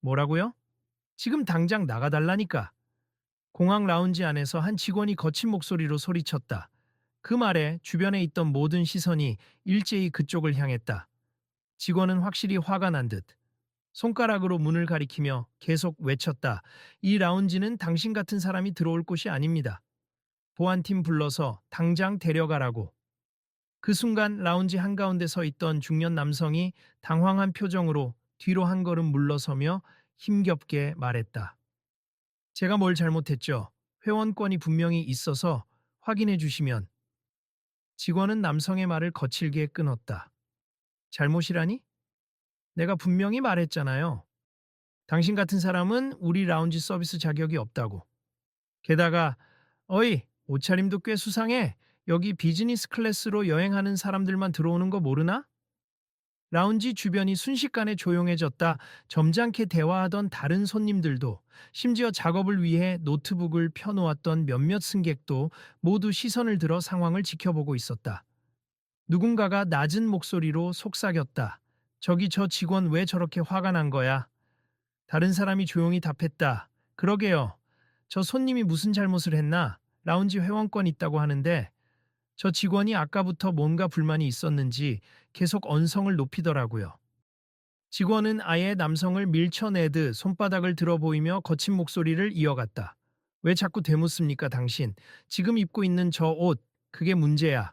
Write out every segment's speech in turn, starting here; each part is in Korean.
뭐라고요? 지금 당장 나가달라니까. 공항 라운지 안에서 한 직원이 거친 목소리로 소리쳤다. 그 말에 주변에 있던 모든 시선이 일제히 그쪽을 향했다. 직원은 확실히 화가 난 듯 손가락으로 문을 가리키며 계속 외쳤다. 이 라운지는 당신 같은 사람이 들어올 곳이 아닙니다. 보안팀 불러서 당장 데려가라고. 그 순간 라운지 한가운데 서 있던 중년 남성이 당황한 표정으로 뒤로 한 걸음 물러서며 힘겹게 말했다. 제가 뭘 잘못했죠? 회원권이 분명히 있어서 확인해 주시면. 직원은 남성의 말을 거칠게 끊었다. 잘못이라니? 내가 분명히 말했잖아요. 당신 같은 사람은 우리 라운지 서비스 자격이 없다고. 게다가 어이, 옷차림도 꽤 수상해. 여기 비즈니스 클래스로 여행하는 사람들만 들어오는 거 모르나? 라운지 주변이 순식간에 조용해졌다. 점잖게 대화하던 다른 손님들도, 심지어 작업을 위해 노트북을 펴놓았던 몇몇 승객도 모두 시선을 들어 상황을 지켜보고 있었다. 누군가가 낮은 목소리로 속삭였다. 저기 저 직원 왜 저렇게 화가 난 거야? 다른 사람이 조용히 답했다. 그러게요. 저 손님이 무슨 잘못을 했나? 라운지 회원권 있다고 하는데 저 직원이 아까부터 뭔가 불만이 있었는지 계속 언성을 높이더라고요. 직원은 아예 남성을 밀쳐내듯 손바닥을 들어 보이며 거친 목소리를 이어갔다. 왜 자꾸 되묻습니까, 당신? 지금 입고 있는 저 옷, 그게 문제야.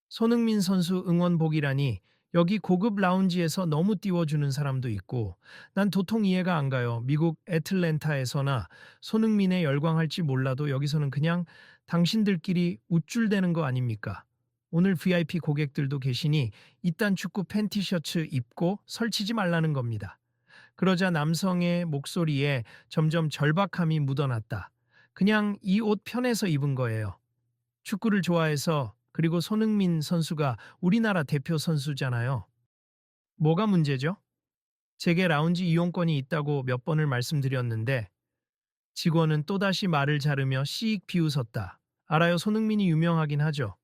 손흥민 선수 응원복이라니 여기 고급 라운지에서 너무 띄워주는 사람도 있고 난 도통 이해가 안 가요. 미국 애틀랜타에서나 손흥민에 열광할지 몰라도 여기서는 그냥 당신들끼리 우쭐대는 거 아닙니까? 오늘 VIP 고객들도 계시니 이딴 축구 팬티 셔츠 입고 설치지 말라는 겁니다. 그러자 남성의 목소리에 점점 절박함이 묻어났다. 그냥 이 옷 편해서 입은 거예요. 축구를 좋아해서. 그리고 손흥민 선수가 우리나라 대표 선수잖아요. 뭐가 문제죠? 제게 라운지 이용권이 있다고 몇 번을 말씀드렸는데 직원은 또다시 말을 자르며 씩 비웃었다. 알아요, 손흥민이 유명하긴 하죠.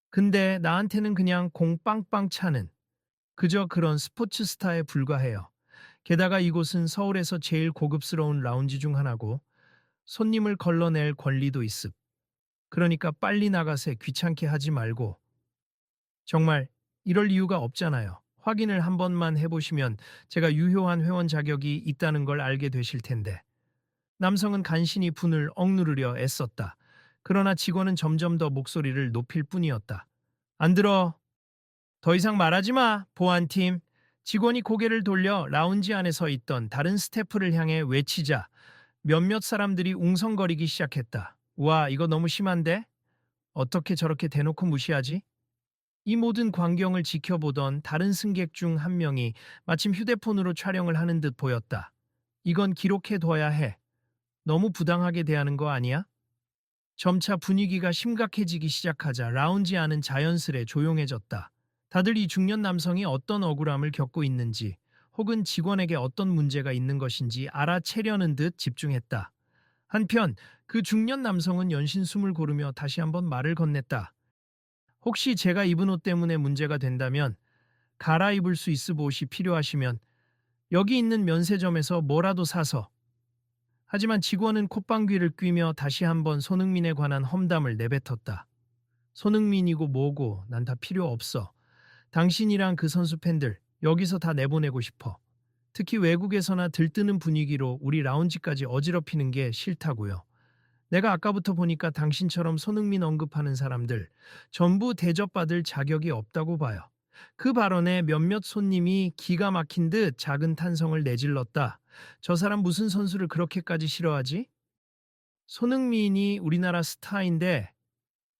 근데 나한테는 그냥 공 빵빵 차는 그저 그런 스포츠 스타에 불과해요. 게다가 이곳은 서울에서 제일 고급스러운 라운지 중 하나고 손님을 걸러낼 권리도 있음. 그러니까 빨리 나가세. 귀찮게 하지 말고. 정말 이럴 이유가 없잖아요. 확인을 한 번만 해보시면 제가 유효한 회원 자격이 있다는 걸 알게 되실 텐데. 남성은 간신히 분을 억누르려 애썼다. 그러나 직원은 점점 더 목소리를 높일 뿐이었다. 안 들어. 더 이상 말하지 마, 보안팀. 직원이 고개를 돌려 라운지 안에 서 있던 다른 스태프를 향해 외치자 몇몇 사람들이 웅성거리기 시작했다. 와, 이거 너무 심한데? 어떻게 저렇게 대놓고 무시하지? 이 모든 광경을 지켜보던 다른 승객 중 한 명이 마침 휴대폰으로 촬영을 하는 듯 보였다. 이건 기록해둬야 해. 너무 부당하게 대하는 거 아니야? 점차 분위기가 심각해지기 시작하자 라운지 안은 자연스레 조용해졌다. 다들 이 중년 남성이 어떤 억울함을 겪고 있는지 혹은 직원에게 어떤 문제가 있는 것인지 알아채려는 듯 집중했다. 한편 그 중년 남성은 연신 숨을 고르며 다시 한번 말을 건넸다. 혹시 제가 입은 옷 때문에 문제가 된다면 갈아입을 수 있을 옷이 필요하시면 여기 있는 면세점에서 뭐라도 사서. 하지만 직원은 콧방귀를 뀌며 다시 한번 손흥민에 관한 험담을 내뱉었다. 손흥민이고 뭐고 난 다 필요 없어. 당신이랑 그 선수 팬들 여기서 다 내보내고 싶어. 특히 외국에서나 들뜨는 분위기로 우리 라운지까지 어지럽히는 게 싫다고요. 내가 아까부터 보니까 당신처럼 손흥민 언급하는 사람들 전부 대접받을 자격이 없다고 봐요. 그 발언에 몇몇 손님이 기가 막힌 듯 작은 탄성을 내질렀다. 저 사람 무슨 선수를 그렇게까지 싫어하지? 손흥민이 우리나라 스타인데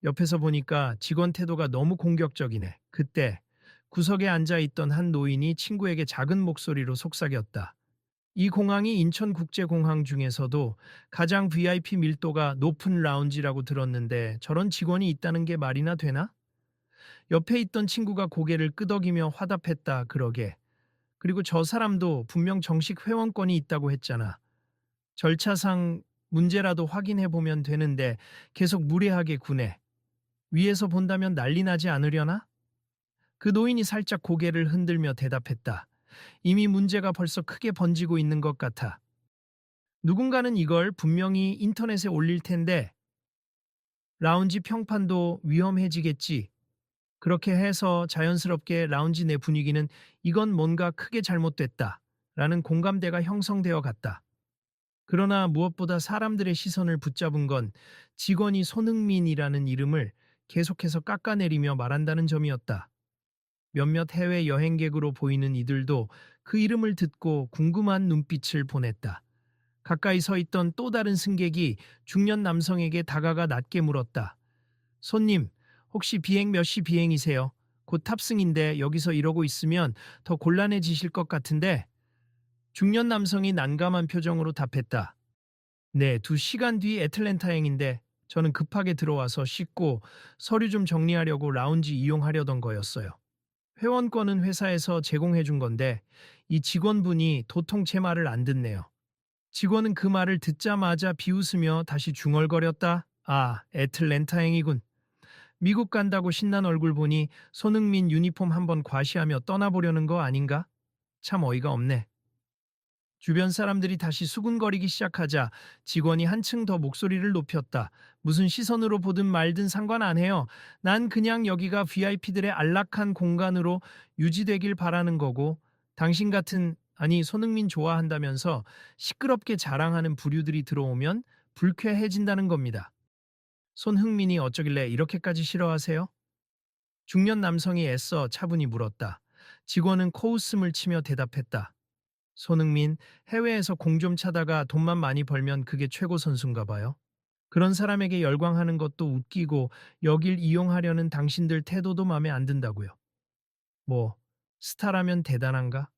옆에서 보니까 직원 태도가 너무 공격적이네. 그때 구석에 앉아 있던 한 노인이 친구에게 작은 목소리로 속삭였다. 이 공항이 인천국제공항 중에서도 가장 VIP 밀도가 높은 라운지라고 들었는데 저런 직원이 있다는 게 말이나 되나? 옆에 있던 친구가 고개를 끄덕이며 화답했다. 그러게. 그리고 저 사람도 분명 정식 회원권이 있다고 했잖아. 절차상 문제라도 확인해 보면 되는데 계속 무례하게 구네. 위에서 본다면 난리 나지 않으려나? 그 노인이 살짝 고개를 흔들며 대답했다. 이미 문제가 벌써 크게 번지고 있는 것 같아. 누군가는 이걸 분명히 인터넷에 올릴 텐데 라운지 평판도 위험해지겠지. 그렇게 해서 자연스럽게 라운지 내 분위기는 이건 뭔가 크게 잘못됐다 라는 공감대가 형성되어 갔다. 그러나 무엇보다 사람들의 시선을 붙잡은 건 직원이 손흥민이라는 이름을 계속해서 깎아내리며 말한다는 점이었다. 몇몇 해외 여행객으로 보이는 이들도 그 이름을 듣고 궁금한 눈빛을 보냈다. 가까이 서 있던 또 다른 승객이 중년 남성에게 다가가 낮게 물었다. 손님, 혹시 비행 몇 시 비행이세요? 곧 탑승인데 여기서 이러고 있으면 더 곤란해지실 것 같은데. 중년 남성이 난감한 표정으로 답했다. 네, 2시간 뒤 애틀랜타행인데 저는 급하게 들어와서 씻고 서류 좀 정리하려고 라운지 이용하려던 거였어요. 회원권은 회사에서 제공해 준 건데 이 직원분이 도통 제 말을 안 듣네요. 직원은 그 말을 듣자마자 비웃으며 다시 중얼거렸다. 아, 애틀랜타행이군. 미국 간다고 신난 얼굴 보니 손흥민 유니폼 한번 과시하며 떠나보려는 거 아닌가? 참 어이가 없네. 주변 사람들이 다시 수군거리기 시작하자 직원이 한층 더 목소리를 높였다. 무슨 시선으로 보든 말든 상관 안 해요. 난 그냥 여기가 VIP들의 안락한 공간으로 유지되길 바라는 거고 당신 같은 아니 손흥민 좋아한다면서 시끄럽게 자랑하는 부류들이 들어오면 불쾌해진다는 겁니다. 손흥민이 어쩌길래 이렇게까지 싫어하세요? 중년 남성이 애써 차분히 물었다. 직원은 코웃음을 치며 대답했다. 손흥민, 해외에서 공 좀 차다가 돈만 많이 벌면 그게 최고 선수인가 봐요. 그런 사람에게 열광하는 것도 웃기고 여길 이용하려는 당신들 태도도 마음에 안 든다고요. 뭐, 스타라면 대단한가?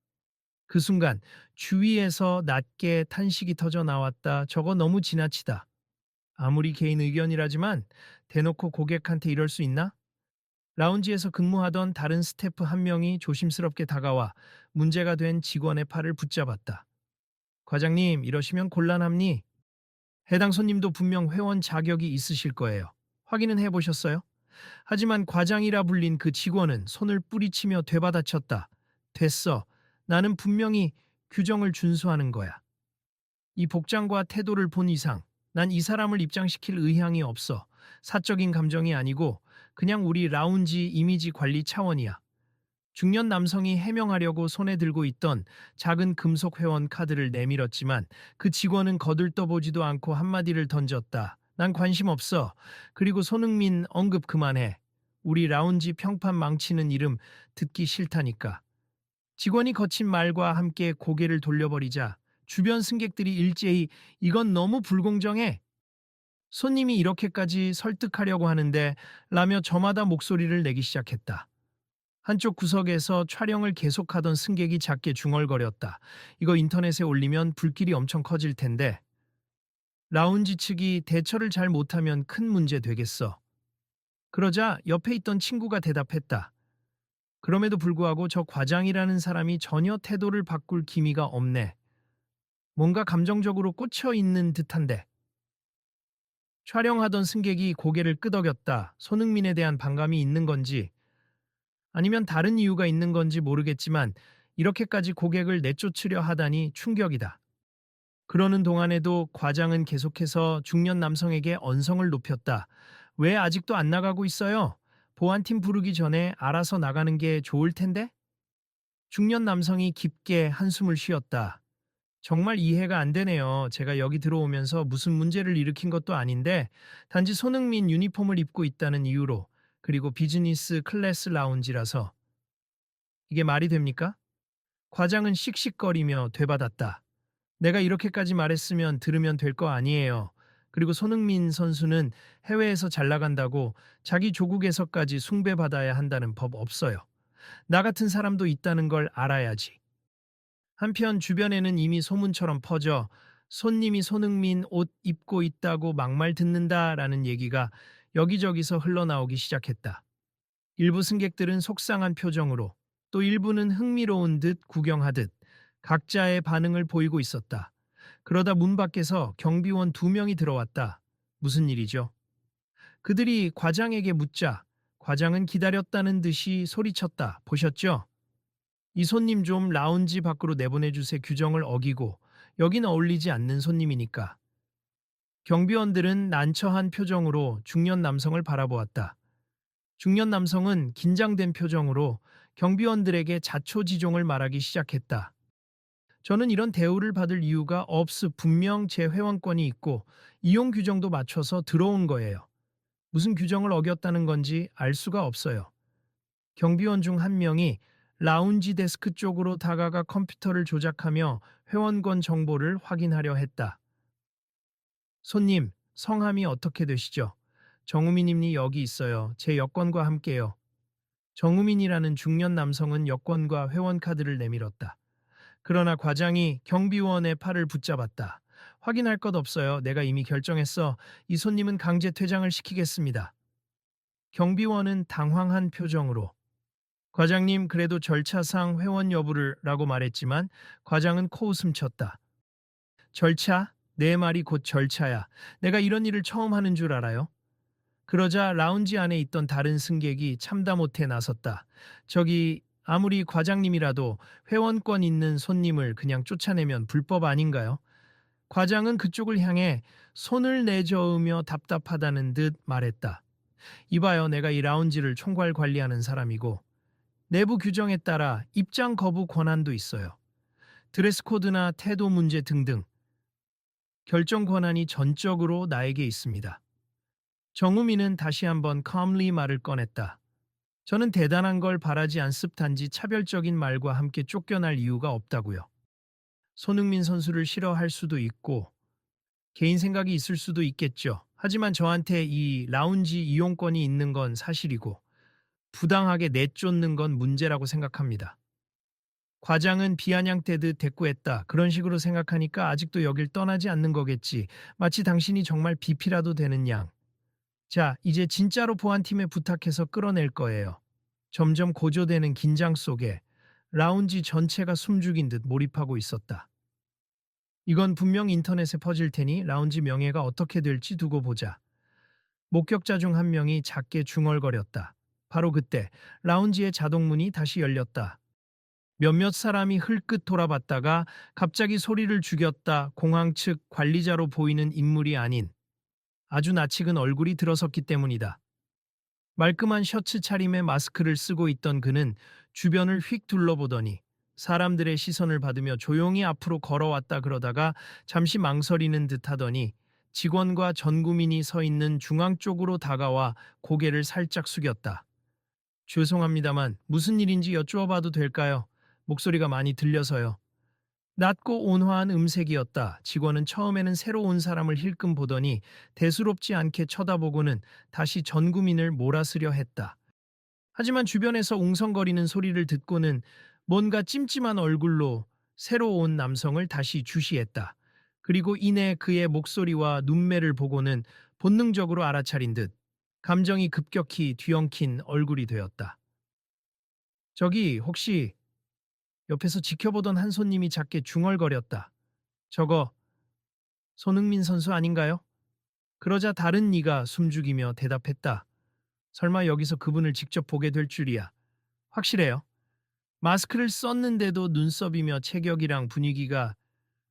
그 순간 주위에서 낮게 탄식이 터져 나왔다. 저거 너무 지나치다. 아무리 개인 의견이라지만 대놓고 고객한테 이럴 수 있나? 라운지에서 근무하던 다른 스태프 한 명이 조심스럽게 다가와 문제가 된 직원의 팔을 붙잡았다. 과장님, 이러시면 곤란합니? 해당 손님도 분명 회원 자격이 있으실 거예요. 확인은 해보셨어요? 하지만 과장이라 불린 그 직원은 손을 뿌리치며 되받아쳤다. 됐어. 나는 분명히 규정을 준수하는 거야. 이 복장과 태도를 본 이상 난 이 사람을 입장시킬 의향이 없어. 사적인 감정이 아니고 그냥 우리 라운지 이미지 관리 차원이야. 중년 남성이 해명하려고 손에 들고 있던 작은 금속 회원 카드를 내밀었지만 그 직원은 거들떠보지도 않고 한마디를 던졌다. 난 관심 없어. 그리고 손흥민 언급 그만해. 우리 라운지 평판 망치는 이름 듣기 싫다니까. 직원이 거친 말과 함께 고개를 돌려버리자 주변 승객들이 일제히 이건 너무 불공정해. 손님이 이렇게까지 설득하려고 하는데 라며 저마다 목소리를 내기 시작했다. 한쪽 구석에서 촬영을 계속하던 승객이 작게 중얼거렸다. 이거 인터넷에 올리면 불길이 엄청 커질 텐데. 라운지 측이 대처를 잘 못하면 큰 문제 되겠어. 그러자 옆에 있던 친구가 대답했다. 그럼에도 불구하고 저 과장이라는 사람이 전혀 태도를 바꿀 기미가 없네. 뭔가 감정적으로 꽂혀 있는 듯한데. 촬영하던 승객이 고개를 끄덕였다. 손흥민에 대한 반감이 있는 건지 아니면 다른 이유가 있는 건지 모르겠지만 이렇게까지 고객을 내쫓으려 하다니 충격이다. 그러는 동안에도 과장은 계속해서 중년 남성에게 언성을 높였다. 왜 아직도 안 나가고 있어요? 보안팀 부르기 전에 알아서 나가는 게 좋을 텐데? 중년 남성이 깊게 한숨을 쉬었다. 정말 이해가 안 되네요. 제가 여기 들어오면서 무슨 문제를 일으킨 것도 아닌데 단지 손흥민 유니폼을 입고 있다는 이유로 그리고 비즈니스 클래스 라운지라서 이게 말이 됩니까? 과장은 씩씩거리며 되받았다. 내가 이렇게까지 말했으면 들으면 될 거 아니에요. 그리고 손흥민 선수는 해외에서 잘 나간다고 자기 조국에서까지 숭배받아야 한다는 법 없어요. 나 같은 사람도 있다는 걸 알아야지. 한편 주변에는 이미 소문처럼 퍼져 손님이 손흥민 옷 입고 있다고 막말 듣는다라는 얘기가 여기저기서 흘러나오기 시작했다. 일부 승객들은 속상한 표정으로 또 일부는 흥미로운 듯 구경하듯 각자의 반응을 보이고 있었다. 그러다 문 밖에서 경비원 2명이 들어왔다. 무슨 일이죠? 그들이 과장에게 묻자 과장은 기다렸다는 듯이 소리쳤다. 보셨죠? 이 손님 좀 라운지 밖으로 내보내주세. 규정을 어기고 여긴 어울리지 않는 손님이니까. 경비원들은 난처한 표정으로 중년 남성을 바라보았다. 중년 남성은 긴장된 표정으로 경비원들에게 자초지종을 말하기 시작했다. 저는 이런 대우를 받을 이유가 없으. 분명 제 회원권이 있고 이용 규정도 맞춰서 들어온 거예요. 무슨 규정을 어겼다는 건지 알 수가 없어요. 경비원 중 한 명이 라운지 데스크 쪽으로 다가가 컴퓨터를 조작하며 회원권 정보를 확인하려 했다. 손님, 성함이 어떻게 되시죠? 정우민님이 여기 있어요. 제 여권과 함께요. 정우민이라는 중년 남성은 여권과 회원카드를 내밀었다. 그러나 과장이 경비원의 팔을 붙잡았다. 확인할 것 없어요. 내가 이미 결정했어. 이 손님은 강제 퇴장을 시키겠습니다. 경비원은 당황한 표정으로 과장님 그래도 절차상 회원 여부를 라고 말했지만 과장은 코웃음 쳤다. 절차? 내 말이 곧 절차야. 내가 이런 일을 처음 하는 줄 알아요? 그러자 라운지 안에 있던 다른 승객이 참다 못해 나섰다. 저기 아무리 과장님이라도 회원권 있는 손님을 그냥 쫓아내면 불법 아닌가요? 과장은 그쪽을 향해 손을 내저으며 답답하다는 듯 말했다. 이봐요, 내가 이 라운지를 총괄 관리하는 사람이고 내부 규정에 따라 입장 거부 권한도 있어요. 드레스 코드나 태도 문제 등등 결정 권한이 전적으로 나에게 있습니다. 정우미는 다시 한번 calmly 말을 꺼냈다. 저는 대단한 걸 바라지 않습. 단지 차별적인 말과 함께 쫓겨날 이유가 없다고요. 손흥민 선수를 싫어할 수도 있고 개인 생각이 있을 수도 있겠죠. 하지만 저한테 이 라운지 이용권이 있는 건 사실이고 부당하게 내쫓는 건 문제라고 생각합니다. 과장은 비아냥대듯 대꾸했다. 그런 식으로 생각하니까 아직도 여길 떠나지 않는 거겠지. 마치 당신이 정말 비피라도 되는 양. 자, 이제 진짜로 보안팀에 부탁해서 끌어낼 거예요. 점점 고조되는 긴장 속에 라운지 전체가 숨죽인 듯 몰입하고 있었다. 이건 분명 인터넷에 퍼질 테니 라운지 명예가 어떻게 될지 두고 보자. 목격자 중 한 명이 작게 중얼거렸다. 바로 그때 라운지의 자동문이 다시 열렸다. 몇몇 사람이 흘끗 돌아봤다가 갑자기 소리를 죽였다. 공항 측 관리자로 보이는 인물이 아닌 아주 낯익은 얼굴이 들어섰기 때문이다. 말끔한 셔츠 차림에 마스크를 쓰고 있던 그는 주변을 휙 둘러보더니 사람들의 시선을 받으며 조용히 앞으로 걸어왔다. 그러다가 잠시 망설이는 듯 하더니 직원과 전구민이 서 있는 중앙 쪽으로 다가와 고개를 살짝 숙였다. 죄송합니다만 무슨 일인지 여쭈어봐도 될까요? 목소리가 많이 들려서요. 낮고 온화한 음색이었다. 직원은 처음에는 새로 온 사람을 힐끔 보더니 대수롭지 않게 쳐다보고는 다시 전구민을 몰아쓰려 했다. 하지만 주변에서 웅성거리는 소리를 듣고는 뭔가 찜찜한 얼굴로 새로 온 남성을 다시 주시했다. 그리고 이내 그의 목소리와 눈매를 보고는 본능적으로 알아차린 듯 감정이 급격히 뒤엉킨 얼굴이 되었다. 저기 혹시 옆에서 지켜보던 한 손님이 작게 중얼거렸다. 저거 손흥민 선수 아닌가요? 그러자 다른 이가 숨죽이며 대답했다. 설마 여기서 그분을 직접 보게 될 줄이야. 확실해요. 마스크를 썼는데도 눈썹이며 체격이랑 분위기가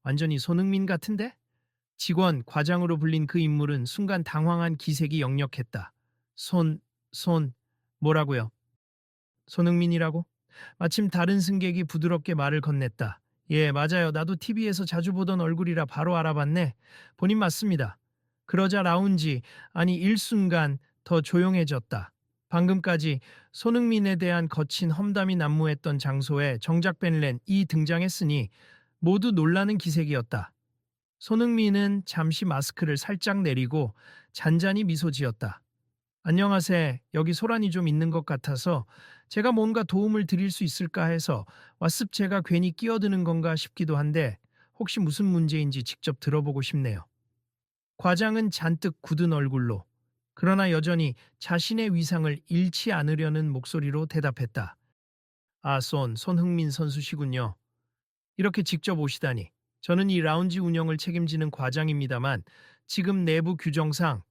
완전히 손흥민 같은데? 직원, 과장으로 불린 그 인물은 순간 당황한 기색이 역력했다. 뭐라고요? 손흥민이라고? 마침 다른 승객이 부드럽게 말을 건넸다. 예, 맞아요. 나도 TV에서 자주 보던 얼굴이라 바로 알아봤네. 본인 맞습니다. 그러자 라운지, 아니 일순간 더 조용해졌다. 방금까지 손흥민에 대한 거친 험담이 난무했던 장소에 정작 벤렌이 등장했으니 모두 놀라는 기색이었다. 손흥민은 잠시 마스크를 살짝 내리고 잔잔히 미소 지었다. 안녕하세요. 여기 소란이 좀 있는 것 같아서 제가 뭔가 도움을 드릴 수 있을까 해서 왔습. 제가 괜히 끼어드는 건가 싶기도 한데 혹시 무슨 문제인지 직접 들어보고 싶네요. 과장은 잔뜩 굳은 얼굴로 그러나 여전히 자신의 위상을 잃지 않으려는 목소리로 대답했다. 아, 손흥민 선수시군요. 이렇게 직접 오시다니. 저는 이 라운지 운영을 책임지는 과장입니다만 지금 내부 규정상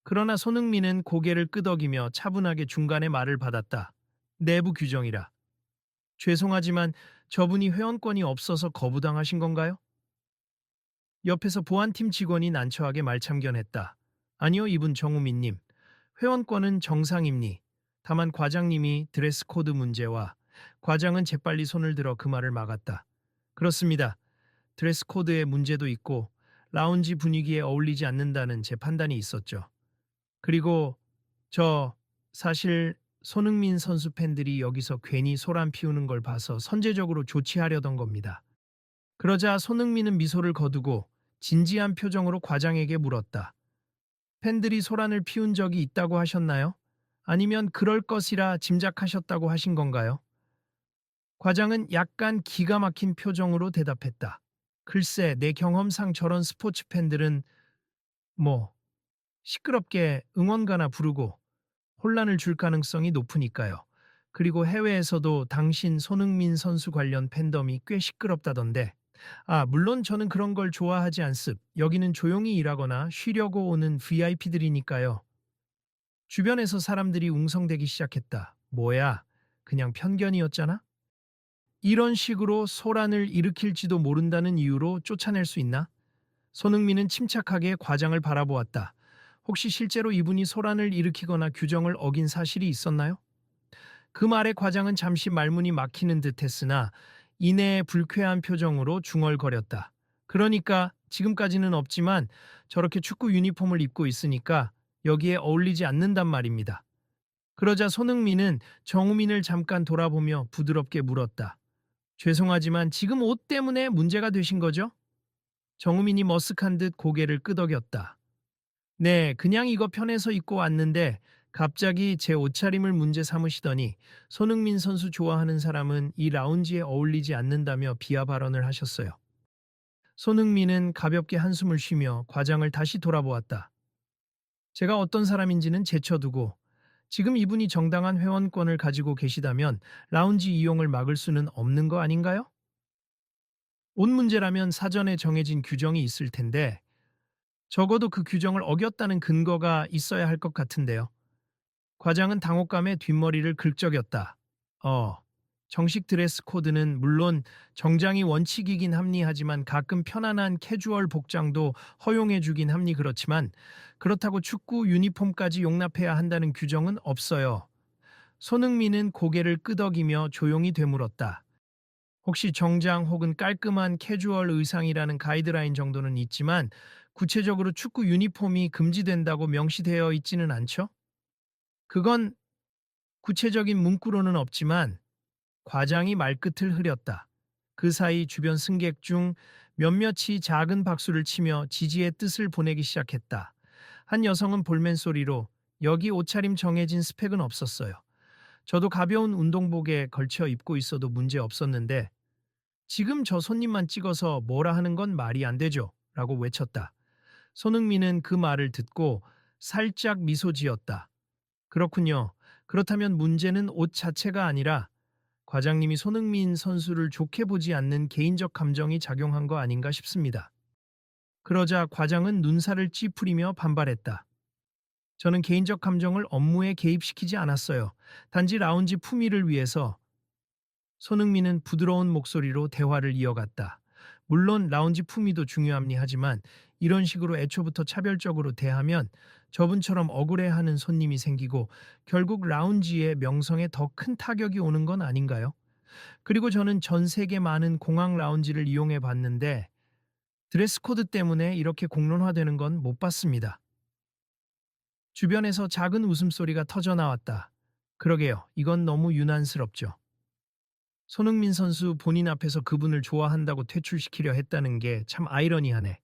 그러나 손흥민은 고개를 끄덕이며 차분하게 중간에 말을 받았다. 내부 규정이라. 죄송하지만 저분이 회원권이 없어서 거부당하신 건가요? 옆에서 보안팀 직원이 난처하게 말참견했다. 아니요, 이분 정우민님. 회원권은 정상입니. 다만 과장님이 드레스 코드 문제와 과장은 재빨리 손을 들어 그 말을 막았다. 그렇습니다. 드레스 코드에 문제도 있고 라운지 분위기에 어울리지 않는다는 제 판단이 있었죠. 그리고 저 사실 손흥민 선수 팬들이 여기서 괜히 소란 피우는 걸 봐서 선제적으로 조치하려던 겁니다. 그러자 손흥민은 미소를 거두고 진지한 표정으로 과장에게 물었다. 팬들이 소란을 피운 적이 있다고 하셨나요? 아니면 그럴 것이라 짐작하셨다고 하신 건가요? 과장은 약간 기가 막힌 표정으로 대답했다. 글쎄, 내 경험상 저런 스포츠 팬들은 뭐 시끄럽게 응원가나 부르고 혼란을 줄 가능성이 높으니까요. 그리고 해외에서도 당신 손흥민 선수 관련 팬덤이 꽤 시끄럽다던데. 아, 물론 저는 그런 걸 좋아하지 않습. 여기는 조용히 일하거나 쉬려고 오는 VIP들이니까요. 주변에서 사람들이 웅성대기 시작했다. 뭐야, 그냥 편견이었잖아? 이런 식으로 소란을 일으킬지도 모른다는 이유로 쫓아낼 수 있나? 손흥민은 침착하게 과장을 바라보았다. 혹시 실제로 이분이 소란을 일으키거나 규정을 어긴 사실이 있었나요? 그 말에 과장은 잠시 말문이 막히는 듯 했으나 이내에 불쾌한 표정으로 중얼거렸다. 그러니까 지금까지는 없지만 저렇게 축구 유니폼을 입고 있으니까 여기에 어울리지 않는단 말입니다. 그러자 손흥민은 정우민을 잠깐 돌아보며 부드럽게 물었다. 죄송하지만 지금 옷 때문에 문제가 되신 거죠? 정우민이 머쓱한 듯 고개를 끄덕였다. 네, 그냥 이거 편해서 입고 왔는데 갑자기 제 옷차림을 문제 삼으시더니 손흥민 선수 좋아하는 사람은 이 라운지에 어울리지 않는다며 비하 발언을 하셨어요. 손흥민은 가볍게 한숨을 쉬며 과장을 다시 돌아보았다. 제가 어떤 사람인지는 제쳐두고 지금 이분이 정당한 회원권을 가지고 계시다면 라운지 이용을 막을 수는 없는 거 아닌가요? 옷 문제라면 사전에 정해진 규정이 있을 텐데 적어도 그 규정을 어겼다는 근거가 있어야 할 것 같은데요. 과장은 당혹감에 뒷머리를 긁적였다. 정식 드레스 코드는 물론 정장이 원칙이긴 합리하지만 가끔 편안한 캐주얼 복장도 허용해주긴 합니 그렇지만 그렇다고 축구 유니폼까지 용납해야 한다는 규정은 없어요. 손흥민은 고개를 끄덕이며 조용히 되물었다. 혹시 정장 혹은 깔끔한 캐주얼 의상이라는 가이드라인 정도는 있지만 구체적으로 축구 유니폼이 금지된다고 명시되어 있지는 않죠? 그건 구체적인 문구로는 없지만 과장이 말끝을 흐렸다. 그 사이 주변 승객 중 몇몇이 작은 박수를 치며 지지의 뜻을 보내기 시작했다. 한 여성은 볼멘 소리로 여기 옷차림 정해진 스펙은 없었어요. 저도 가벼운 운동복에 걸쳐 입고 있어도 문제 없었는데 지금 저 손님만 찍어서 뭐라 하는 건 말이 안 되죠. 라고 외쳤다. 손흥민은 그 말을 듣고 살짝 미소 지었다. 그렇군요. 그렇다면 문제는 옷 자체가 아니라 과장님이 손흥민 선수를 좋게 보지 않는 개인적 감정이 작용한 거 아닌가 싶습니다. 그러자 과장은 눈살을 찌푸리며 반발했다. 저는 개인적 감정을 업무에 개입시키지 않았어요. 단지 라운지 품위를 위해서 손흥민은 부드러운 목소리로 대화를 이어갔다. 물론 라운지 품위도 중요합니 하지만 이런 식으로 애초부터 차별적으로 대하면 저분처럼 억울해하는 손님이 생기고 결국 라운지의 명성에 더 큰 타격이 오는 건 아닌가요? 그리고 저는 전 세계 많은 공항 라운지를 이용해 봤는데 드레스 코드 때문에 이렇게 공론화되는 건 못 봤습니다. 주변에서 작은 웃음소리가 터져 나왔다. 그러게요. 이건 너무 유난스럽죠. 손흥민 선수 본인 앞에서 그분을 좋아한다고 퇴출시키려 했다는 게 참 아이러니하네.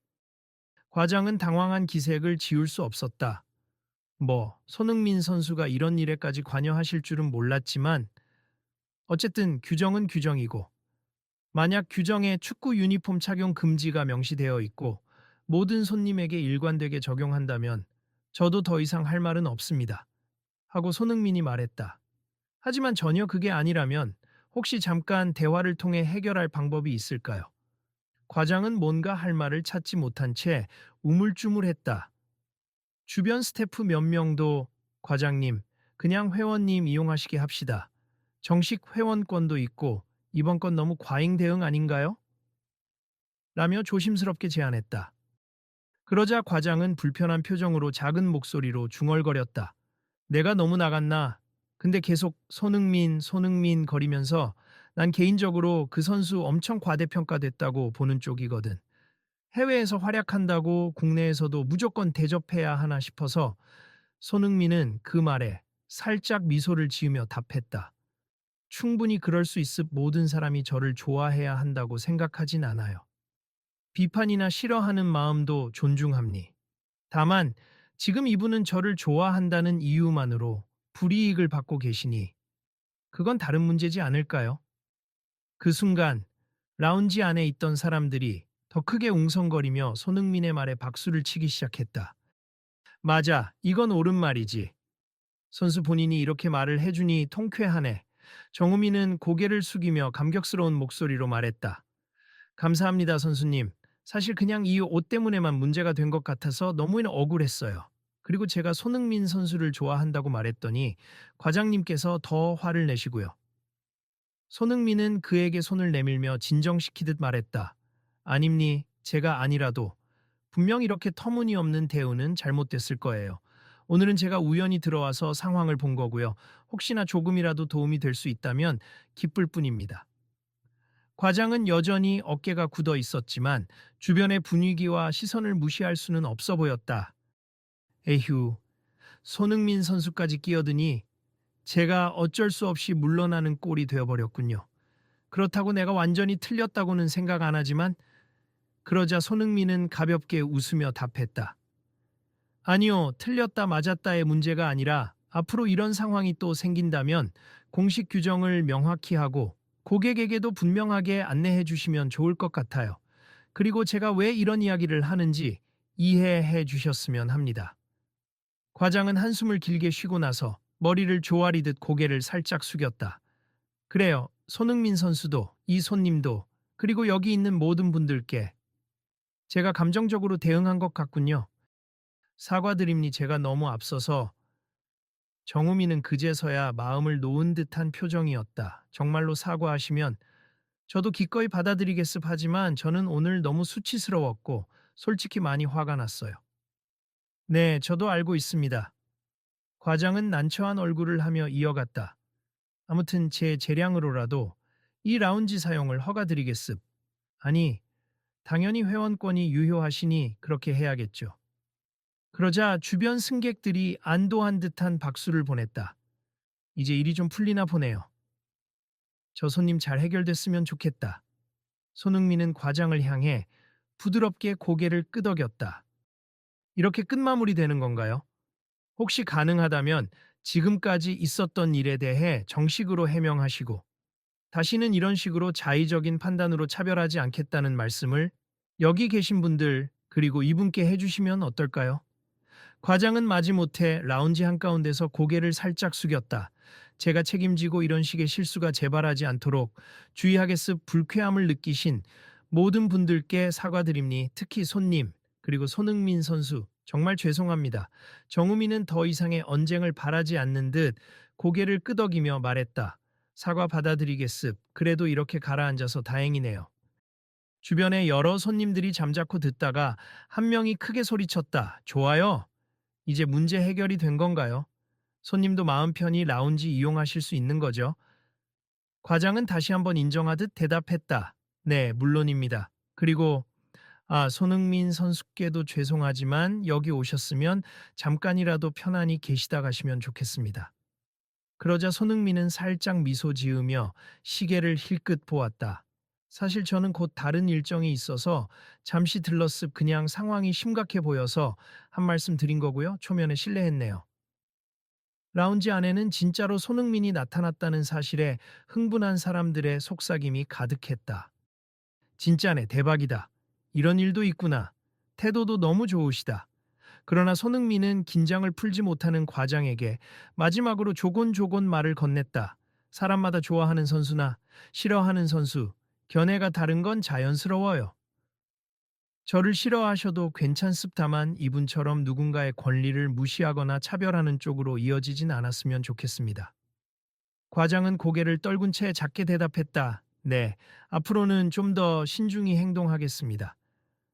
과장은 당황한 기색을 지울 수 없었다. 손흥민 선수가 이런 일에까지 관여하실 줄은 몰랐지만 어쨌든 규정은 규정이고 만약 규정에 축구 유니폼 착용 금지가 명시되어 있고 모든 손님에게 일관되게 적용한다면 저도 더 이상 할 말은 없습니다. 하고 손흥민이 말했다. 하지만 전혀 그게 아니라면 혹시 잠깐 대화를 통해 해결할 방법이 있을까요? 과장은 뭔가 할 말을 찾지 못한 채 우물쭈물했다. 주변 스태프 몇 명도 과장님, 그냥 회원님 이용하시게 합시다. 정식 회원권도 있고 이번 건 너무 과잉 대응 아닌가요? 라며 조심스럽게 제안했다. 그러자 과장은 불편한 표정으로 작은 목소리로 중얼거렸다. 내가 너무 나갔나? 근데 계속 손흥민, 손흥민 거리면서 난 개인적으로 그 선수 엄청 과대평가됐다고 보는 쪽이거든. 해외에서 활약한다고 국내에서도 무조건 대접해야 하나 싶어서 손흥민은 그 말에 살짝 미소를 지으며 답했다. 충분히 그럴 수 있음 모든 사람이 저를 좋아해야 한다고 생각하진 않아요. 비판이나 싫어하는 마음도 존중합니. 다만 지금 이분은 저를 좋아한다는 이유만으로 불이익을 받고 계시니 그건 다른 문제지 않을까요? 그 순간 라운지 안에 있던 사람들이 더 크게 웅성거리며 손흥민의 말에 박수를 치기 시작했다. 맞아, 이건 옳은 말이지. 선수 본인이 이렇게 말을 해주니 통쾌하네. 정우미는 고개를 숙이며 감격스러운 목소리로 말했다. 감사합니다, 선수님. 사실 그냥 이 옷 때문에만 문제가 된 것 같아서 너무 억울했어요. 그리고 제가 손흥민 선수를 좋아한다고 말했더니 과장님께서 더 화를 내시고요. 손흥민은 그에게 손을 내밀며 진정시키듯 말했다. 아닙니, 제가 아니라도 분명 이렇게 터무니없는 대우는 잘못됐을 거예요. 오늘은 제가 우연히 들어와서 상황을 본 거고요. 혹시나 조금이라도 도움이 될 수 있다면 기쁠 뿐입니다. 과장은 여전히 어깨가 굳어 있었지만 주변의 분위기와 시선을 무시할 수는 없어 보였다. 에휴, 손흥민 선수까지 끼어드니 제가 어쩔 수 없이 물러나는 꼴이 되어버렸군요. 그렇다고 내가 완전히 틀렸다고는 생각 안 하지만 그러자 손흥민은 가볍게 웃으며 답했다. 아니요, 틀렸다 맞았다의 문제가 아니라 앞으로 이런 상황이 또 생긴다면 공식 규정을 명확히 하고 고객에게도 분명하게 안내해 주시면 좋을 것 같아요. 그리고 제가 왜 이런 이야기를 하는지 이해해 주셨으면 합니다. 과장은 한숨을 길게 쉬고 나서 머리를 조아리듯 고개를 살짝 숙였다. 그래요, 손흥민 선수도, 이 손님도, 그리고 여기 있는 모든 분들께 제가 감정적으로 대응한 것 같군요. 사과드립니 제가 너무 앞서서 정우미는 그제서야 마음을 놓은 듯한 표정이었다. 정말로 사과하시면 저도 기꺼이 받아들이겠습 하지만 저는 오늘 너무 수치스러웠고 솔직히 많이 화가 났어요. 네, 저도 알고 있습니다. 과장은 난처한 얼굴을 하며 이어갔다. 아무튼 제 재량으로라도 이 라운지 사용을 허가드리겠습. 아니, 당연히 회원권이 유효하시니 그렇게 해야겠죠. 그러자 주변 승객들이 안도한 듯한 박수를 보냈다. 이제 일이 좀 풀리나 보네요. 저 손님 잘 해결됐으면 좋겠다. 손흥민은 과장을 향해 부드럽게 고개를 끄덕였다. 이렇게 끝마무리 되는 건가요? 혹시 가능하다면 지금까지 있었던 일에 대해 정식으로 해명하시고 다시는 이런 식으로 자의적인 판단으로 차별하지 않겠다는 말씀을 여기 계신 분들 그리고 이분께 해주시면 어떨까요? 과장은 마지못해 라운지 한가운데서 고개를 살짝 숙였다. 제가 책임지고 이런 식의 실수가 재발하지 않도록 주의하겠습. 불쾌함을 느끼신 모든 분들께 사과드립니. 특히 손님 그리고 손흥민 선수 정말 죄송합니다. 정우미는 더 이상의 언쟁을 바라지 않는 듯 고개를 끄덕이며 말했다. 사과 받아드리겠습. 그래도 이렇게 가라앉아서 다행이네요. 주변에 여러 손님들이 잠자코 듣다가 한 명이 크게 소리쳤다. 좋아요. 이제 문제 해결이 된 건가요? 손님도 마음 편히 라운지 이용하실 수 있는 거죠? 과장은 다시 한번 인정하듯 대답했다. 네, 물론입니다. 그리고 손흥민 선수께도 죄송하지만 여기 오셨으면 잠깐이라도 편안히 계시다 가시면 좋겠습니다. 그러자 손흥민은 살짝 미소 지으며 시계를 힐끗 보았다. 사실 저는 곧 다른 일정이 있어서 잠시 들렀습. 그냥 상황이 심각해 보여서 한 말씀 드린 거고요. 초면에 실례했네요. 라운지 안에는 진짜로 손흥민이 나타났다는 사실에 흥분한 사람들의 속삭임이 가득했다. 진짜네, 대박이다. 이런 일도 있구나. 태도도 너무 좋으시다. 그러나 손흥민은 긴장을 풀지 못하는 과장에게 마지막으로 조곤조곤 말을 건넸다. 사람마다 좋아하는 선수나 싫어하는 선수, 견해가 다른 건 자연스러워요. 저를 싫어하셔도 괜찮습다만 이분처럼 누군가의 권리를 무시하거나 차별하는 쪽으로 이어지진 않았으면 좋겠습니다. 과장은 고개를 떨군 채 작게 대답했다. 네, 앞으로는 좀 더 신중히 행동하겠습니다.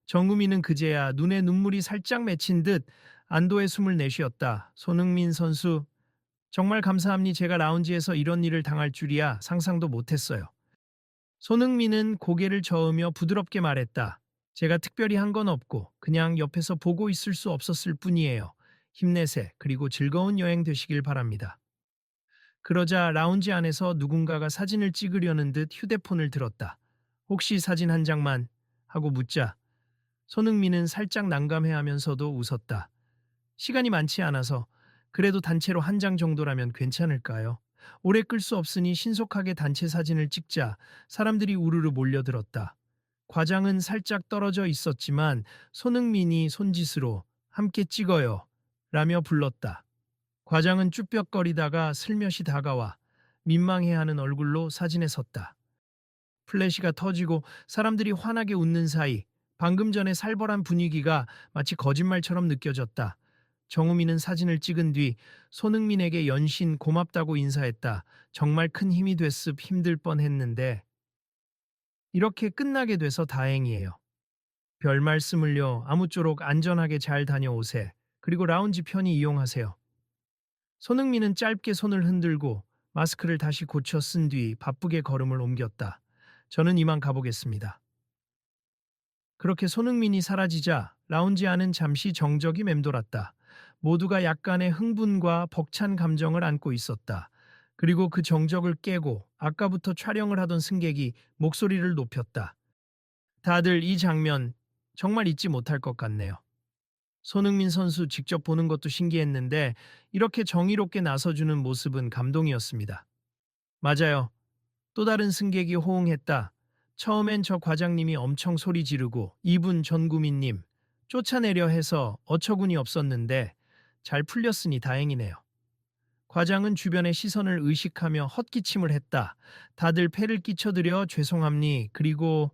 정우미는 그제야 눈에 눈물이 살짝 맺힌 듯 안도의 숨을 내쉬었다. 손흥민 선수, 정말 감사합니. 제가 라운지에서 이런 일을 당할 줄이야 상상도 못했어요. 손흥민은 고개를 저으며 부드럽게 말했다. 제가 특별히 한 건 없고 그냥 옆에서 보고 있을 수 없었을 뿐이에요. 힘내세. 그리고 즐거운 여행 되시길 바랍니다. 그러자 라운지 안에서 누군가가 사진을 찍으려는 듯 휴대폰을 들었다. 혹시 사진 한 장만 하고 묻자 손흥민은 살짝 난감해하면서도 웃었다. 시간이 많지 않아서 그래도 단체로 한 장 정도라면 괜찮을까요? 오래 끌 수 없으니 신속하게 단체 사진을 찍자 사람들이 우르르 몰려들었다. 과장은 살짝 떨어져 있었지만 손흥민이 손짓으로 함께 찍어요 라며 불렀다. 과장은 쭈뼛거리다가 슬며시 다가와 민망해하는 얼굴로 사진에 섰다. 플래시가 터지고 사람들이 환하게 웃는 사이 방금 전에 살벌한 분위기가 마치 거짓말처럼 느껴졌다. 정우미는 사진을 찍은 뒤 손흥민에게 연신 고맙다고 인사했다. 정말 큰 힘이 됐습. 힘들 뻔했는데 이렇게 끝나게 돼서 다행이에요. 별 말씀을요. 아무쪼록 안전하게 잘 다녀오세. 그리고 라운지 편히 이용하세요. 손흥민은 짧게 손을 흔들고 마스크를 다시 고쳐 쓴 뒤 바쁘게 걸음을 옮겼다. 저는 이만 가보겠습니다. 그렇게 손흥민이 사라지자 라운지 안은 잠시 정적이 맴돌았다. 모두가 약간의 흥분과 벅찬 감정을 안고 있었다. 그리고 그 정적을 깨고 아까부터 촬영을 하던 승객이 목소리를 높였다. 다들 이 장면 정말 잊지 못할 것 같네요. 손흥민 선수 직접 보는 것도 신기했는데 이렇게 정의롭게 나서주는 모습은 감동이었습니다. 맞아요. 또 다른 승객이 호응했다. 처음엔 저 과장님이 엄청 소리 지르고 이분 전구민님 쫓아내려 해서 어처구니 없었는데 잘 풀렸으니 다행이네요. 과장은 주변의 시선을 의식하며 헛기침을 했다. 다들 폐를 끼쳐드려 죄송합니. 그리고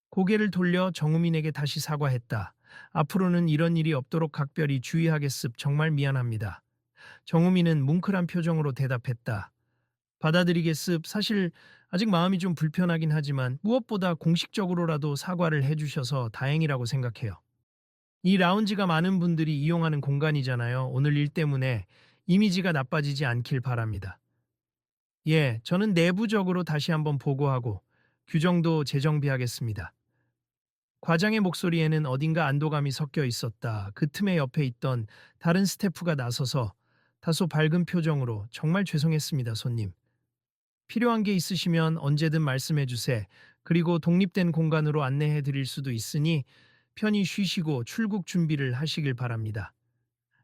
고개를 돌려 정우민에게 다시 사과했다. 앞으로는 이런 일이 없도록 각별히 주의하겠습. 정말 미안합니다. 정우민은 뭉클한 표정으로 대답했다. 받아들이겠습. 사실 아직 마음이 좀 불편하긴 하지만 무엇보다 공식적으로라도 사과를 해주셔서 다행이라고 생각해요. 이 라운지가 많은 분들이 이용하는 공간이잖아요. 오늘 일 때문에 이미지가 나빠지지 않길 바랍니다. 예, 저는 내부적으로 다시 한번 보고하고 규정도 재정비하겠습니다. 과장의 목소리에는 어딘가 안도감이 섞여 있었다. 그 틈에 옆에 있던 다른 스태프가 나서서 다소 밝은 표정으로 정말 죄송했습니다, 손님. 필요한 게 있으시면 언제든 말씀해 주세. 그리고 독립된 공간으로 안내해 드릴 수도 있으니 편히 쉬시고 출국 준비를 하시길 바랍니다.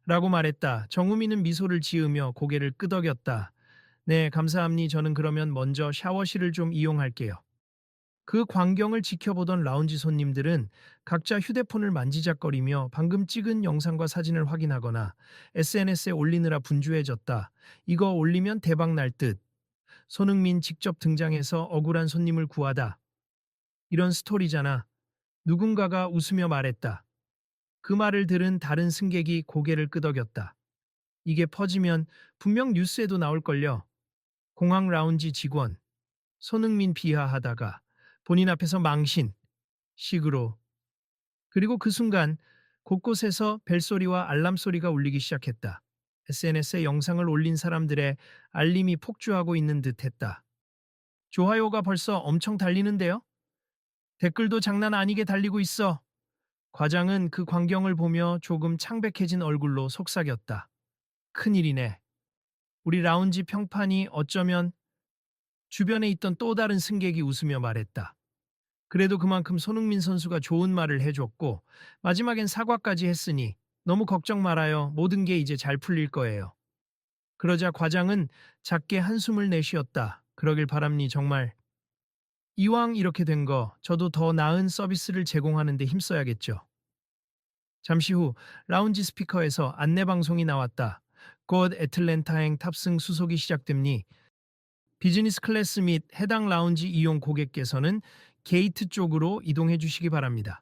라고 말했다. 정우미는 미소를 지으며 고개를 끄덕였다. 네, 감사합니. 저는 그러면 먼저 샤워실을 좀 이용할게요. 그 광경을 지켜보던 라운지 손님들은 각자 휴대폰을 만지작거리며 방금 찍은 영상과 사진을 확인하거나 SNS에 올리느라 분주해졌다. 이거 올리면 대박 날 듯. 손흥민 직접 등장해서 억울한 손님을 구하다. 이런 스토리잖아. 누군가가 웃으며 말했다. 그 말을 들은 다른 승객이 고개를 끄덕였다. 이게 퍼지면 분명 뉴스에도 나올걸요. 공항 라운지 직원. 손흥민 비하하다가 본인 앞에서 망신. 식으로. 그리고 그 순간 곳곳에서 벨소리와 알람소리가 울리기 시작했다. SNS에 영상을 올린 사람들의 알림이 폭주하고 있는 듯했다. 좋아요가 벌써 엄청 달리는데요? 댓글도 장난 아니게 달리고 있어. 과장은 그 광경을 보며 조금 창백해진 얼굴로 속삭였다. 큰일이네. 우리 라운지 평판이 어쩌면. 주변에 있던 또 다른 승객이 웃으며 말했다. 그래도 그만큼 손흥민 선수가 좋은 말을 해줬고 마지막엔 사과까지 했으니 너무 걱정 말아요. 모든 게 이제 잘 풀릴 거예요. 그러자 과장은 작게 한숨을 내쉬었다. 그러길 바랍니. 정말. 이왕 이렇게 된 거 저도 더 나은 서비스를 제공하는 데 힘써야겠죠. 잠시 후 라운지 스피커에서 안내방송이 나왔다. 곧 애틀랜타행 탑승 수속이 시작됩니. 비즈니스 클래스 및 해당 라운지 이용 고객께서는 게이트 쪽으로 이동해 주시기 바랍니다.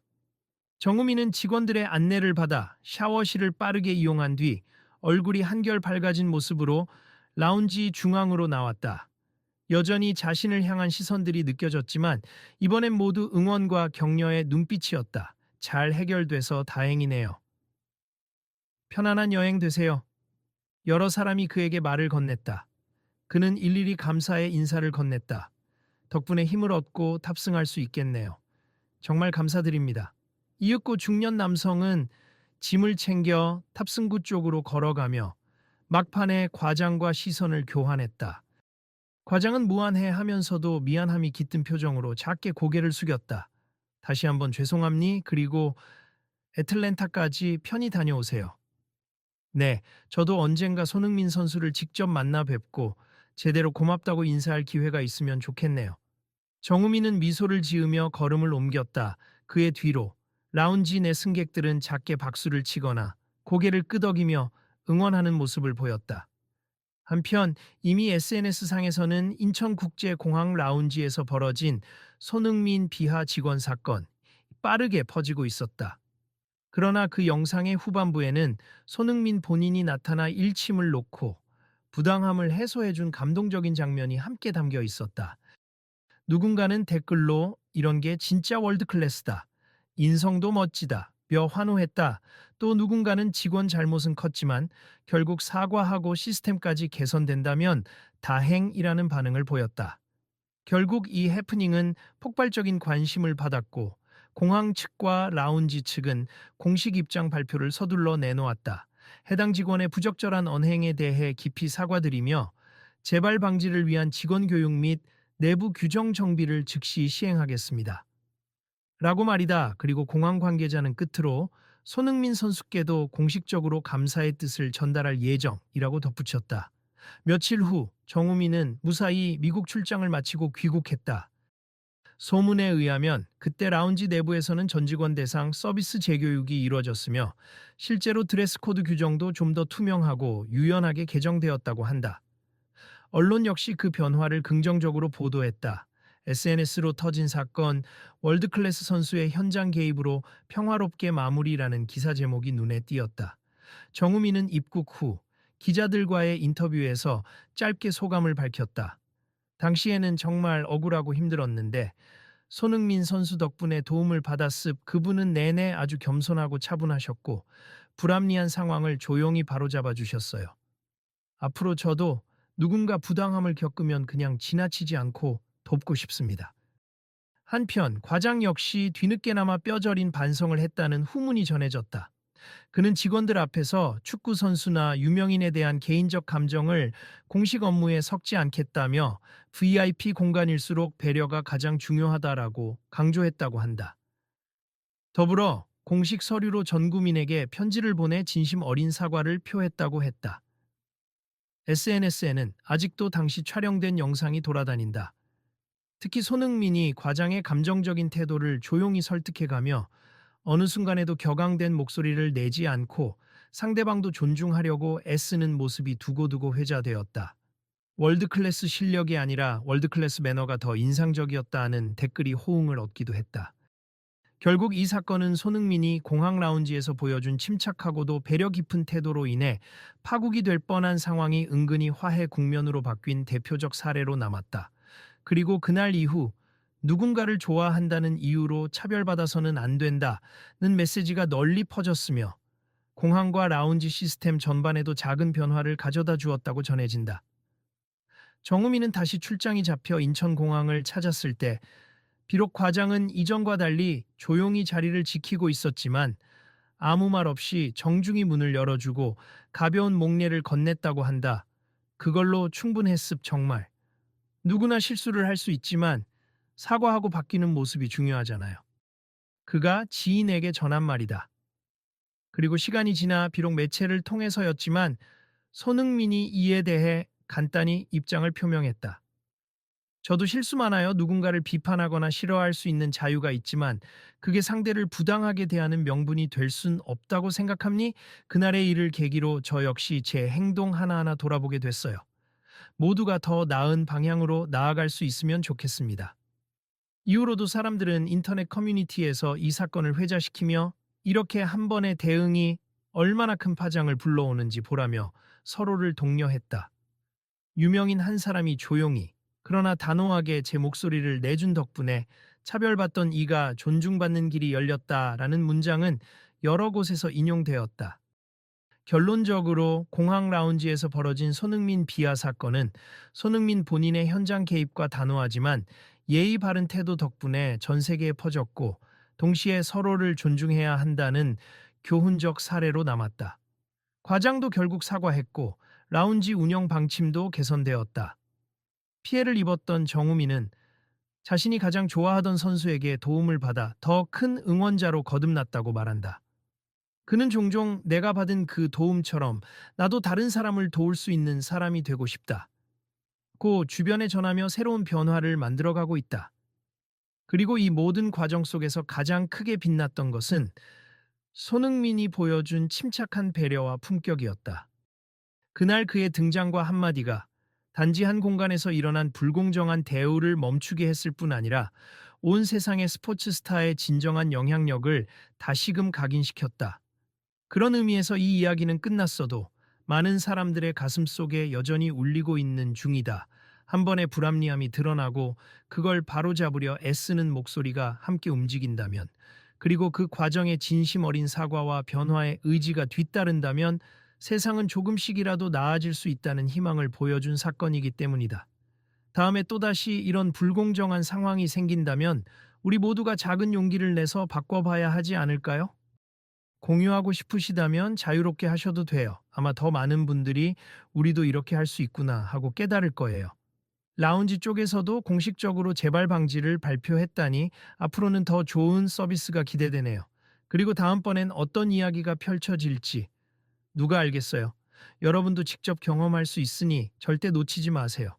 정우미는 직원들의 안내를 받아 샤워실을 빠르게 이용한 뒤 얼굴이 한결 밝아진 모습으로 라운지 중앙으로 나왔다. 여전히 자신을 향한 시선들이 느껴졌지만 이번엔 모두 응원과 격려의 눈빛이었다. 잘 해결돼서 다행이네요. 편안한 여행 되세요. 여러 사람이 그에게 말을 건넸다. 그는 일일이 감사의 인사를 건넸다. 덕분에 힘을 얻고 탑승할 수 있겠네요. 정말 감사드립니다. 이윽고 중년 남성은 짐을 챙겨 탑승구 쪽으로 걸어가며 막판에 과장과 시선을 교환했다. 과장은 무안해 하면서도 미안함이 깃든 표정으로 작게 고개를 숙였다. 다시 한번 죄송합니? 그리고 애틀랜타까지 편히 다녀오세요. 네, 저도 언젠가 손흥민 선수를 직접 만나 뵙고 제대로 고맙다고 인사할 기회가 있으면 좋겠네요. 정우미는 미소를 지으며 걸음을 옮겼다. 그의 뒤로 라운지 내 승객들은 작게 박수를 치거나 고개를 끄덕이며 응원하는 모습을 보였다. 한편 이미 SNS상에서는 인천국제공항 라운지에서 벌어진 손흥민 비하 직원 사건 빠르게 퍼지고 있었다. 그러나 그 영상의 후반부에는 손흥민 본인이 나타나 일침을 놓고 부당함을 해소해준 감동적인 장면이 함께 담겨 있었다. 누군가는 댓글로 이런 게 진짜 월드클래스다. 인성도 멋지다. 며 환호했다. 또 누군가는 직원 잘못은 컸지만 결국 사과하고 시스템까지 개선된다면 다행이라는 반응을 보였다. 결국 이 해프닝은 폭발적인 관심을 받았고 공항 측과 라운지 측은 공식 입장 발표를 서둘러 내놓았다. 해당 직원의 부적절한 언행에 대해 깊이 사과드리며 재발 방지를 위한 직원 교육 및 내부 규정 정비를 즉시 시행하겠습니다. 라고 말이다. 그리고 공항 관계자는 끝으로 손흥민 선수께도 공식적으로 감사의 뜻을 전달할 예정이라고 덧붙였다. 며칠 후 정우미는 무사히 미국 출장을 마치고 귀국했다. 소문에 의하면 그때 라운지 내부에서는 전 직원 대상 서비스 재교육이 이루어졌으며 실제로 드레스 코드 규정도 좀 더 투명하고 유연하게 개정되었다고 한다. 언론 역시 그 변화를 긍정적으로 보도했다. SNS로 터진 사건, 월드클래스 선수의 현장 개입으로 평화롭게 마무리라는 기사 제목이 눈에 띄었다. 정우미는 입국 후 기자들과의 인터뷰에서 짧게 소감을 밝혔다. 당시에는 정말 억울하고 힘들었는데 손흥민 선수 덕분에 도움을 받았습. 그분은 내내 아주 겸손하고 차분하셨고 불합리한 상황을 조용히 바로잡아 주셨어요. 앞으로 저도 누군가 부당함을 겪으면 그냥 지나치지 않고 돕고 싶습니다. 한편 과장 역시 뒤늦게나마 뼈저린 반성을 했다는 후문이 전해졌다. 그는 직원들 앞에서 축구 선수나 유명인에 대한 개인적 감정을 공식 업무에 섞지 않겠다며 VIP 공간일수록 배려가 가장 중요하다라고 강조했다고 한다. 더불어 공식 서류로 전 국민에게 편지를 보내 진심 어린 사과를 표했다고 했다. SNS에는 아직도 당시 촬영된 영상이 돌아다닌다. 특히 손흥민이 과장의 감정적인 태도를 조용히 설득해가며 어느 순간에도 격앙된 목소리를 내지 않고 상대방도 존중하려고 애쓰는 모습이 두고두고 회자되었다. 월드클래스 실력이 아니라 월드클래스 매너가 더 인상적이었다는 댓글이 호응을 얻기도 했다. 결국 이 사건은 손흥민이 공항 라운지에서 보여준 침착하고도 배려 깊은 태도로 인해 파국이 될 뻔한 상황이 은근히 화해 국면으로 바뀐 대표적 사례로 남았다. 그리고 그날 이후 누군가를 좋아한다는 이유로 차별받아서는 안 된다는 메시지가 널리 퍼졌으며 공항과 라운지 시스템 전반에도 작은 변화를 가져다 주었다고 전해진다. 정우미는 다시 출장이 잡혀 인천공항을 찾았을 때 비록 과장은 이전과 달리 조용히 자리를 지키고 있었지만 아무 말 없이 정중히 문을 열어주고 가벼운 목례를 건넸다고 한다. 그걸로 충분했습 정말. 누구나 실수를 할 수 있지만 사과하고 바뀌는 모습이 중요하잖아요. 그가 지인에게 전한 말이다. 그리고 시간이 지나 비록 매체를 통해서였지만 손흥민이 이에 대해 간단히 입장을 표명했다. 저도 실수 많아요. 누군가를 비판하거나 싫어할 수 있는 자유가 있지만 그게 상대를 부당하게 대하는 명분이 될 순 없다고 생각합니? 그날의 일을 계기로 저 역시 제 행동 하나하나 돌아보게 됐어요. 모두가 더 나은 방향으로 나아갈 수 있으면 좋겠습니다. 이후로도 사람들은 인터넷 커뮤니티에서 이 사건을 회자시키며 이렇게 한 번의 대응이 얼마나 큰 파장을 불러오는지 보라며 서로를 독려했다. 유명인 한 사람이 조용히, 그러나 단호하게 제 목소리를 내준 덕분에 차별받던 이가 존중받는 길이 열렸다라는 문장은 여러 곳에서 인용되었다. 결론적으로 공항 라운지에서 벌어진 손흥민 비하 사건은 손흥민 본인의 현장 개입과 단호하지만 예의 바른 태도 덕분에 전 세계에 퍼졌고, 동시에 서로를 존중해야 한다는 교훈적 사례로 남았다. 과장도 결국 사과했고 라운지 운영 방침도 개선되었다. 피해를 입었던 정우미는 자신이 가장 좋아하던 선수에게 도움을 받아 더 큰 응원자로 거듭났다고 말한다. 그는 종종 내가 받은 그 도움처럼 나도 다른 사람을 도울 수 있는 사람이 되고 싶다. 고 주변에 전하며 새로운 변화를 만들어가고 있다. 그리고 이 모든 과정 속에서 가장 크게 빛났던 것은 손흥민이 보여준 침착한 배려와 품격이었다. 그날 그의 등장과 한마디가 단지 한 공간에서 일어난 불공정한 대우를 멈추게 했을 뿐 아니라 온 세상의 스포츠 스타의 진정한 영향력을 다시금 각인시켰다. 그런 의미에서 이 이야기는 끝났어도 많은 사람들의 가슴 속에 여전히 울리고 있는 중이다. 한 번의 불합리함이 드러나고 그걸 바로잡으려 애쓰는 목소리가 함께 움직인다면, 그리고 그 과정에 진심 어린 사과와 변화의 의지가 뒤따른다면 세상은 조금씩이라도 나아질 수 있다는 희망을 보여준 사건이기 때문이다. 다음에 또다시 이런 불공정한 상황이 생긴다면 우리 모두가 작은 용기를 내서 바꿔봐야 하지 않을까요? 공유하고 싶으시다면 자유롭게 하셔도 돼요. 아마 더 많은 분들이 우리도 이렇게 할 수 있구나 하고 깨달을 거예요. 라운지 쪽에서도 공식적으로 재발 방지를 발표했다니 앞으로는 더 좋은 서비스가 기대되네요. 그리고 다음번엔 어떤 이야기가 펼쳐질지 누가 알겠어요. 여러분도 직접 경험할 수 있으니 절대 놓치지 마세요.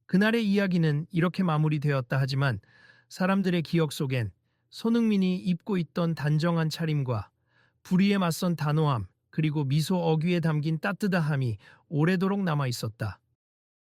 그날의 이야기는 이렇게 마무리되었다 하지만 사람들의 기억 속엔 손흥민이 입고 있던 단정한 차림과 불의에 맞선 단호함, 그리고 미소 어귀에 담긴 따뜻함이 오래도록 남아 있었다.